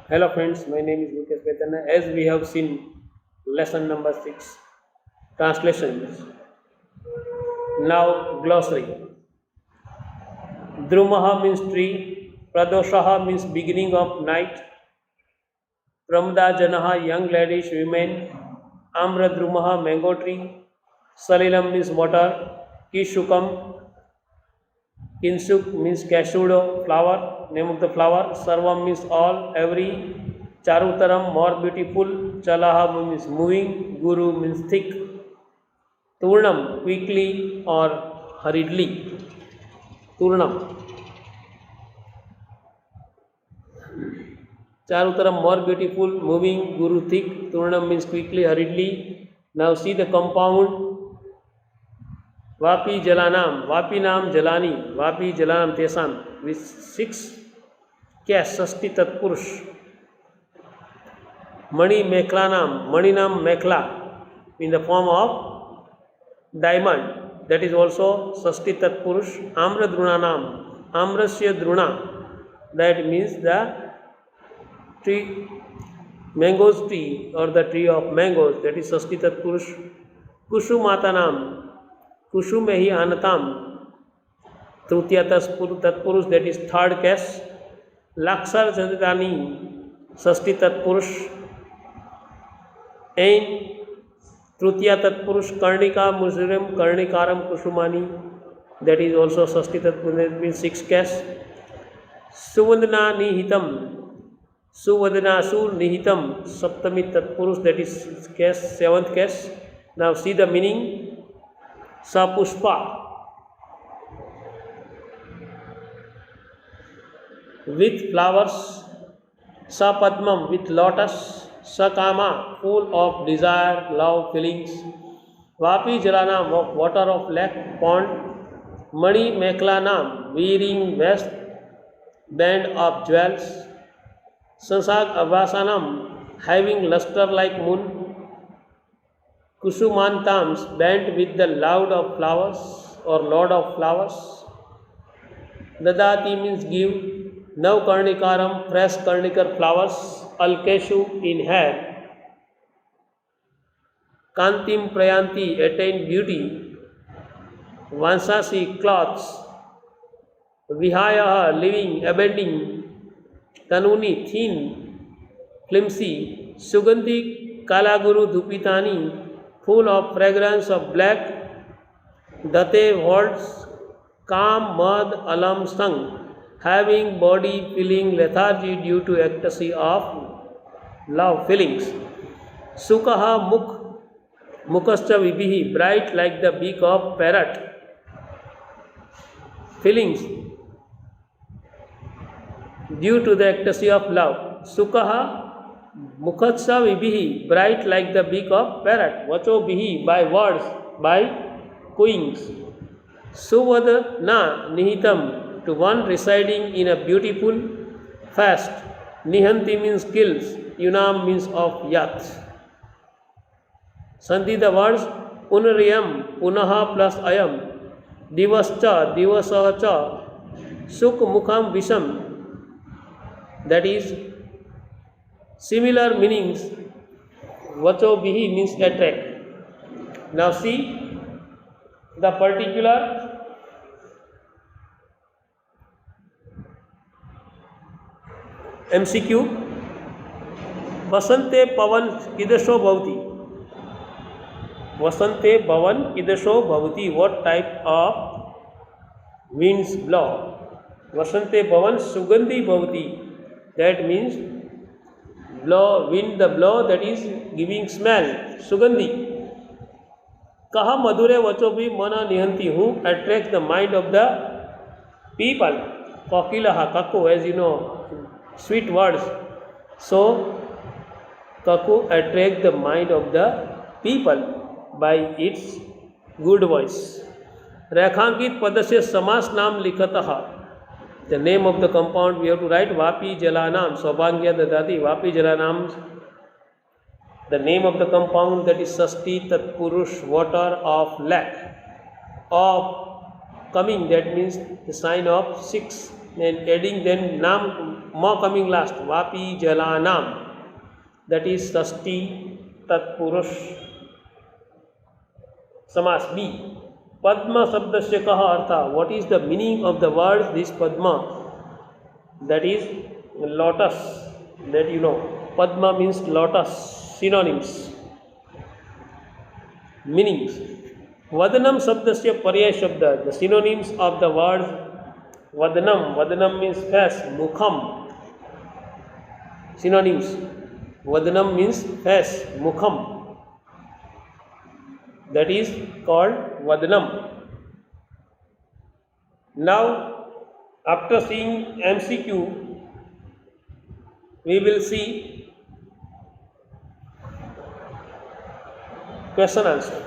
Hello friends, my name is Mukesh Betana. As we have seen lesson number 6, translations. Now glossary. Drumaha means tree, Pradoshaha means beginning of night, Pramda Janaha young ladies, women, Amra Drumaha mango tree, Salilam means water, Kishukam, Kinsuk means cashew flower, name of the flower, Sarvam means all, every, Charutaram more beautiful, Chalaha means moving, Guru means thick, Turnam quickly or hurriedly. Turnam. Charutaram more beautiful, moving, Guru thick, Turnam means quickly, hurriedly. Now see the compound. Vapi Jalanam, Vapi Nam Jalani, Vapi Jalanam Tesam with 6 Kes Sasti Tatpurush. Mani Meklanam, Maninam Mekla in the form of diamond, that is also Sasti Tatpurush. Amra Drunanam, Amrasya Druna, that means the tree, mangoes tree or the tree of mangoes, that is Sasti Tatpurush. Kushumatanam, Kushumehi Anatam, Trutya Tatpurush, that is third case. Laksar Jadani, Sasti Tatpurush. And Trutya Tatpurush Karnika Muzirim Karnikaram Kushumani, that is also Sasti Tatpurush, that means 6 case. Suvadana Nihitam, Suvadana Sur Nihitam, Saptami Tatpurush, that is case, 7th case. Now see the meaning. Sapushpa, with flowers, Sapadmam, with lotus, Sakama, full of desire, love, feelings, Vapi Jalanam, of water of lake, pond, Mani Meklanam, wearing vest, band of jewels, Sansag Avasanam, having luster like moon, Kusumantams, bent with the loud of flowers or lord of flowers. Dadati means give. Now Karnikaram, fresh Karnikar flowers. Alkeshu in hair. Kantim Prayanti, attain beauty. Vansasi, cloths. Vihaya, living, abandoning. Tanuni, thin, flimsy. Sugandhi, Kalaguru, Dhupitani, full of fragrance of black. Date words, calm, mud, alam, sung, having body feeling lethargy due to ecstasy of love feelings. Sukaha mukh, mukascha vibihi, bright like the beak of parrot. Feelings due to the ecstasy of love. Sukaha Mukhatsa vibihi, bright like the beak of parrot. Vacho bihi, by words, by cooings. Suvadana nihitam, to one residing in a beautiful fast. Nihanti means kills. Yunam means of yath. Sandhi the words Unriyam, Punaha plus Ayam. Divascha, Divasacha. Suk Mukham Visham, that is similar meanings. Vacho bihi means attract. Now see the particular MCQ. Vasante pavan kidasho bhavati. Vasante pavan kidasho bhavati. What type of winds blow? Vasante pavan sugandhi bhavati. That means blow, wind the blow that is giving smell, sugandhi. Kaha madhure vachobi mana nihanti, who attracts the mind of the people. Kakilaha, kaku, as you know, sweet words. So kaku attracts the mind of the people by its good voice. Rekhankit padasya samas nam likhataha. The name of the compound we have to write Vapi Jalanam, Saubhagya Dadati, Vapi Jalanam. The name of the compound, that is Sasti Tatpurush, water of lack. Of coming, that means the sign of 6 and adding then nam, ma coming last, vapi jalanam, that is Sasti Tatpurush Samas B. Padma Sabdasya Kaha Artha. What is the meaning of the word this Padma? That is lotus. That you know. Padma means lotus. Synonyms. Meanings. Vadanam Sabdasya Paryaya Shabda. The synonyms of the word Vadanam. Vadanam means face. Mukham. Synonyms. Vadanam means face. Mukham. That is called Vadanam. Now, after seeing MCQ, we will see question answer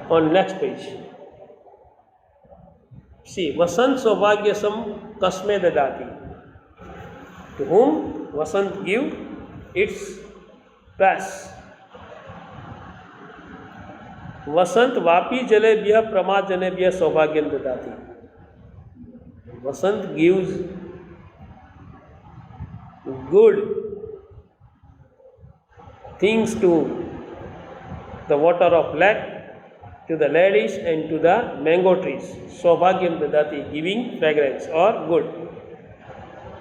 on next page. See, Vasant Saubhagyasam Kasme Dadati. To whom Vasant give its pass. वसंत वापी जलेभ्य प्रमाद जनेभ्य सौभाग्यम ददाति. Vasant gives good things to the water of lake, to the ladies and to the mango trees. Saubhagyam dadati, giving fragrance or good.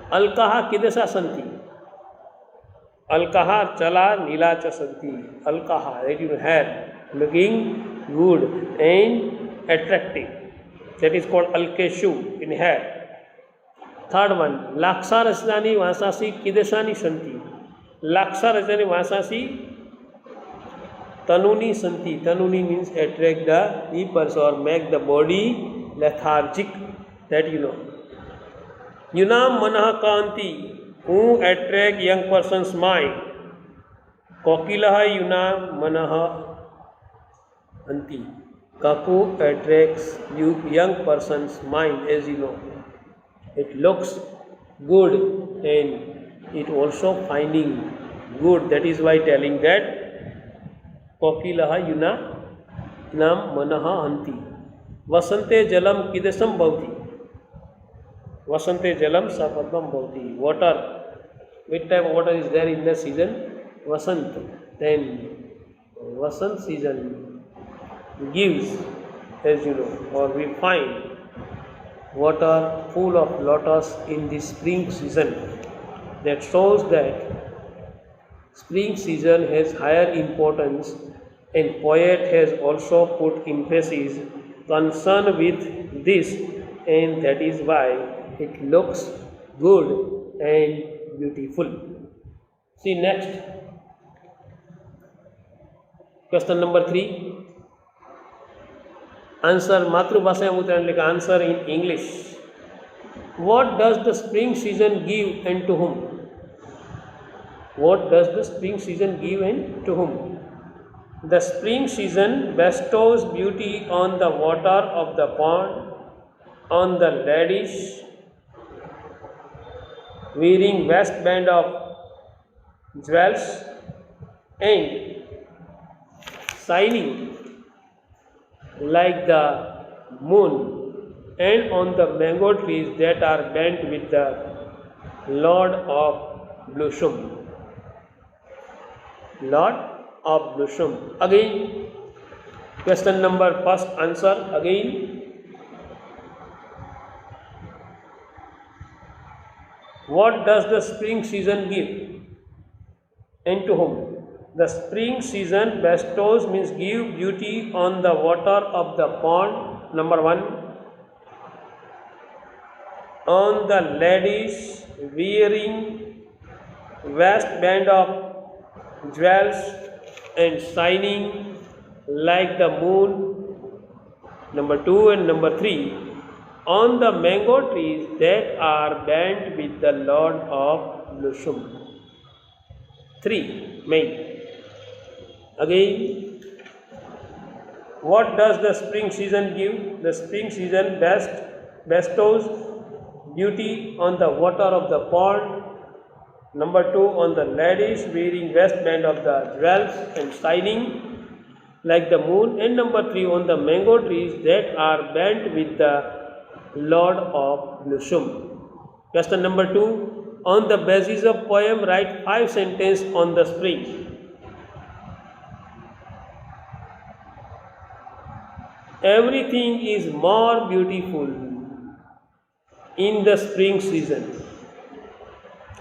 Alkaha kidasa santi. Alkaha chala nila cha santi. Alkaha, that you hair, looking good and attractive. That is called alkeshu in hair. Third one, laksa rajnani vasasi kidasani santi. Laksa rajnani vasasi tanuni santi. Tanuni means attract the peoples or make the body lethargic. That you know. Yunam manah kanti, who attract young person's mind. Kokilaha yunam manah anti. Kaku attracts young person's mind, as you know. It looks good and it also finding good. That is why telling that Kokilaha yuna nam manaha anti. Vasante jalam kidasam bhavti. Vasante jalam sapadam bhavti. Water. Which type of water is there in the season? Vasant. Then Vasant season gives, as you know, or we find water full of lotus in the spring season. That shows that spring season has higher importance, and poet has also put emphasis concern with this, and that is why it looks good and beautiful. See next. Question number 3. Answer मातृभाषा में उतरने का answer in English. What does the spring season give and to whom? What does the spring season give and to whom? The spring season bestows beauty on the water of the pond, on the ladies wearing waistband of jewels and shining like the moon, and on the mango trees that are bent with the Lord of blossom. Lord of blossom. Again, question number first answer again. What does the spring season give and to whom? The spring season bestows means give beauty on the water of the pond, number 1. On the ladies wearing waistband of jewels and shining like the moon, number 2. And number 3. On the mango trees that are bent with the Lord of blossom. 3 main. Again, what does the spring season give? The spring season bestows beauty on the water of the pond. Number 2, on the ladies wearing waistband of the jewels and shining like the moon. And number 3, on the mango trees that are bent with the Lord of Blossom. Question number 2. On the basis of poem, write 5 sentences on the spring. Everything is more beautiful in the spring season.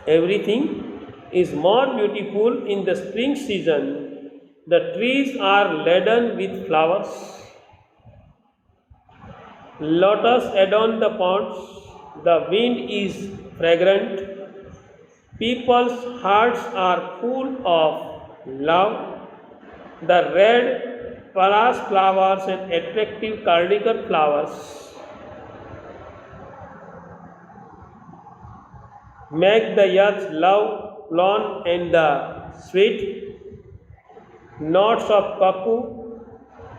Everything is more beautiful in the spring season. The trees are laden with flowers. Lotus adorn the ponds. The wind is fragrant. People's hearts are full of love. The red paras flowers and attractive cardinal flowers make the youth love long and the sweet. Notes of cuckoo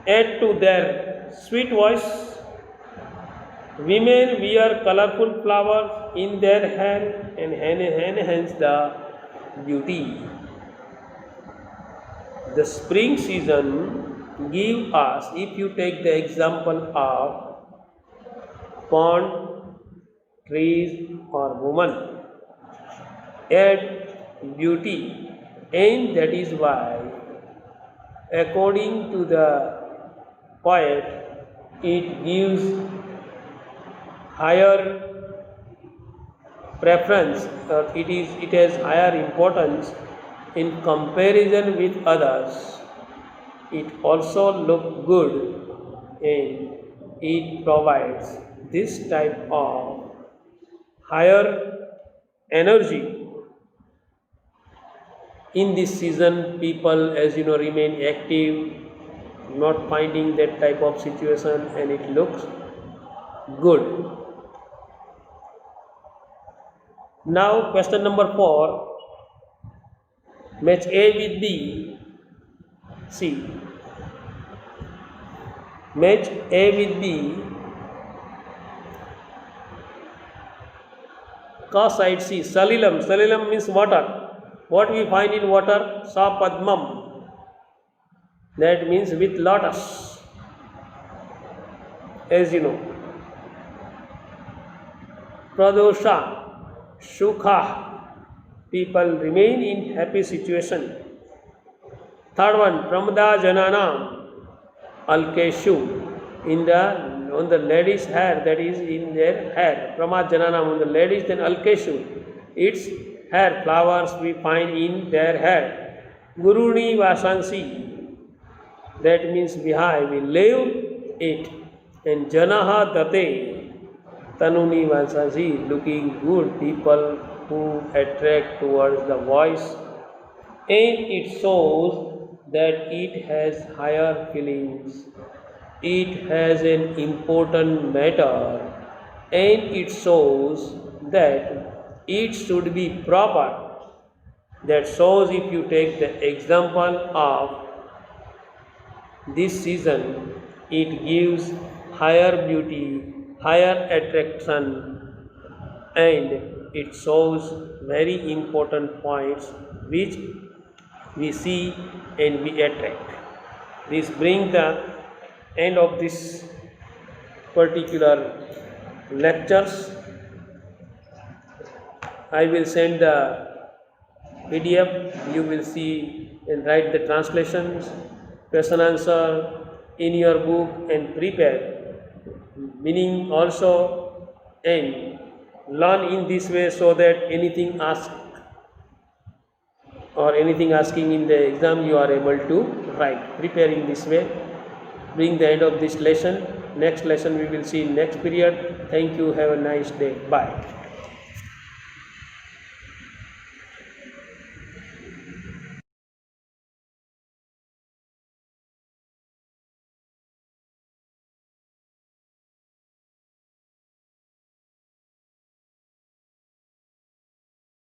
add to their sweet voice. Women wear colorful flowers in their hair and enhance the beauty. The spring season give us, if you take the example of pond, trees or woman, add beauty, and that is why according to the poet it gives higher preference, or it has higher importance in comparison with others. It also looks good and it provides this type of higher energy. In this season, people, as you know, remain active, not finding that type of situation, and it looks good. Now, question number 4. Match A with B. See, match A with B. Ka side C. Salilam. Salilam means water. What we find in water? Sapadmam. That means with lotus, as you know. Pradosha, Sukha, people remain in happy situation. Third one, Pramada Jananam, Alkeshu, on the ladies' hair, that is in their hair. Pramad Jananam on the ladies, then Alkeshu, its hair, flowers we find in their hair. Guruni Vasansi, that means behind, we leave it. And Janaha Date, Tanuni Vasansi, looking good, people who attract towards the voice. And it shows that it has higher feelings, it has an important matter, and it shows that it should be proper. That shows, if you take the example of this season, it gives higher beauty, higher attraction, and it shows very important points which we see and we attract. This brings the end of this particular lectures. I will send the PDF, you will see and write the translations, question answer in your book and prepare, meaning also, and learn in this way so that anything asked or anything asking in the exam you are able to write. Prepare in this way. Bring the end of this lesson. Next lesson we will see in next period. Thank you. Have a nice day. Bye.